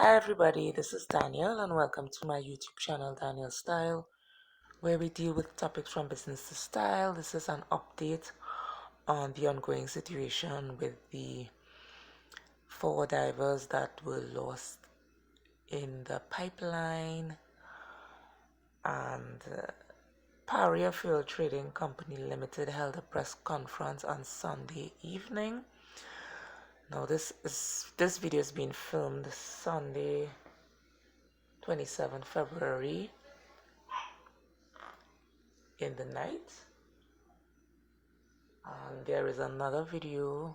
Hi everybody, this is Daniel and welcome to my YouTube channel Daniel Style, where we deal with topics from business to style. This is an update on the ongoing situation with the 4 divers that were lost in the pipeline, and Paria Fuel Trading Company Limited held a press conference on Sunday evening. Now this video is being filmed Sunday 27th February in the night, and there is another video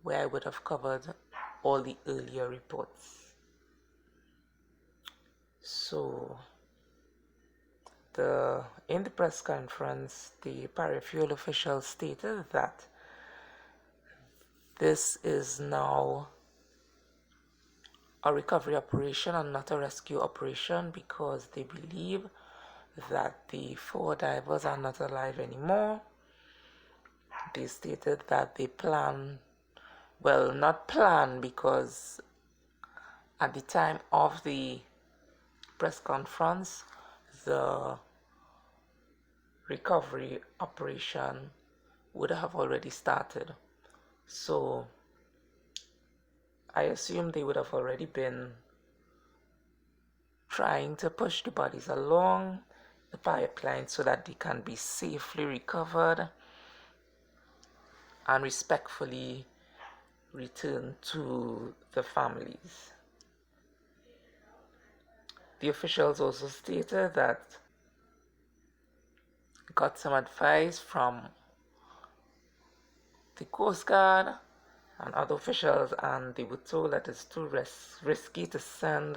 where I would have covered all the earlier reports. So in the press conference, the Paria Fuel officials stated that this is now a recovery operation and not a rescue operation, because they believe that the 4 divers are not alive anymore. They stated that they not plan, because at the time of the press conference, the recovery operation would have already started. So I assume they would have already been trying to push the bodies along the pipeline so that they can be safely recovered and respectfully returned to the families. The officials also stated that got some advice from the Coast Guard and other officials, and they were told that it's too risky to send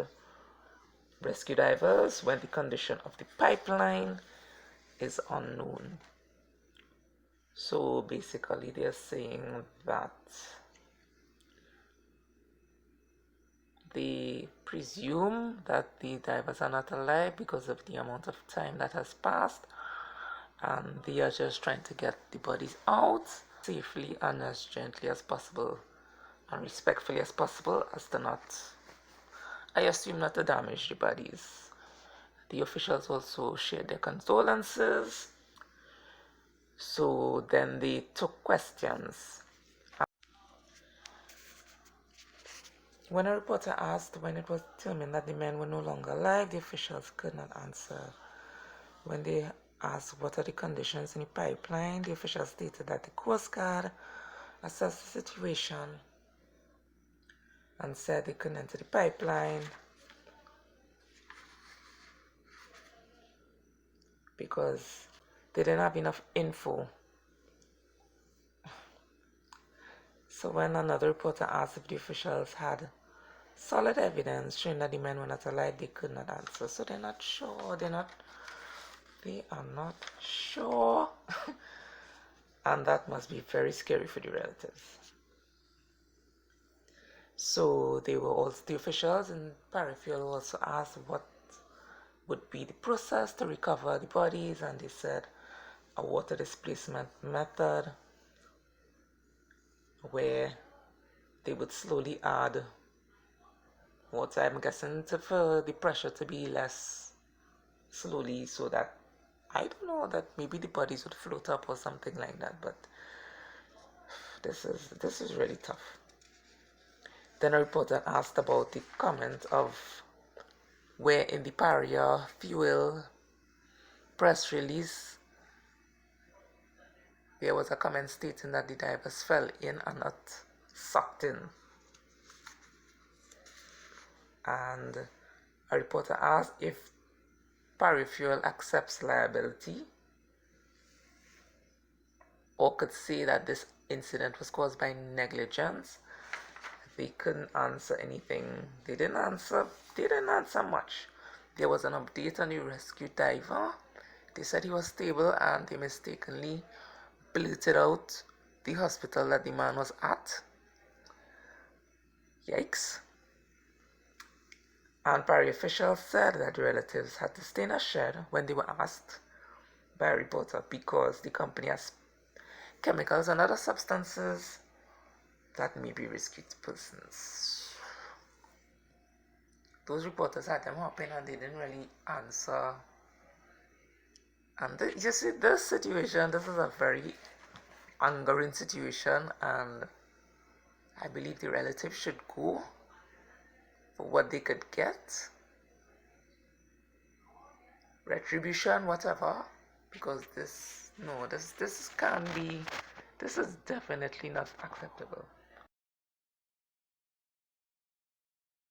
rescue divers when the condition of the pipeline is unknown. So basically they're saying that they presume that the divers are not alive because of the amount of time that has passed, and they are just trying to get the bodies out safely and as gently as possible and respectfully as possible, as to not, I assume, not to damage the bodies. The officials also shared their condolences. So then they took questions. When a reporter asked when it was determined that the men were no longer alive, the officials could not answer. When they asked what are the conditions in the pipeline, the officials stated that the Coast Guard assessed the situation and said they couldn't enter the pipeline because they didn't have enough info. So when another reporter asked if the officials had solid evidence showing that the men were not alive, they could not answer. So they're not sure. They are not sure. And that must be very scary for the relatives. So the officials in Paria Fuel also asked what would be the process to recover the bodies, and they said a water displacement method where they would slowly add water, I'm guessing, for the pressure to be less slowly, so that, I don't know, that maybe the bodies would float up or something like that. But this is really tough. Then a reporter asked about the comment of where in the Paria Fuel press release there was a comment stating that the divers fell in and not sucked in. And a reporter asked if Paria Fuel accepts liability or could say that this incident was caused by negligence. They couldn't answer anything. They didn't answer much. There was an update on the rescue diver. They said he was stable, and they mistakenly blurted out the hospital that the man was at. Yikes. And Paria officials said that the relatives had to stay in a shed when they were asked by a reporter, because the company has chemicals and other substances that may be risky to persons. those reporters had them hopping and they didn't really answer. And you see, this situation, this is a very angering situation, and I believe the relatives should go for what they could get, retribution, whatever, because this can't be, this is definitely not acceptable.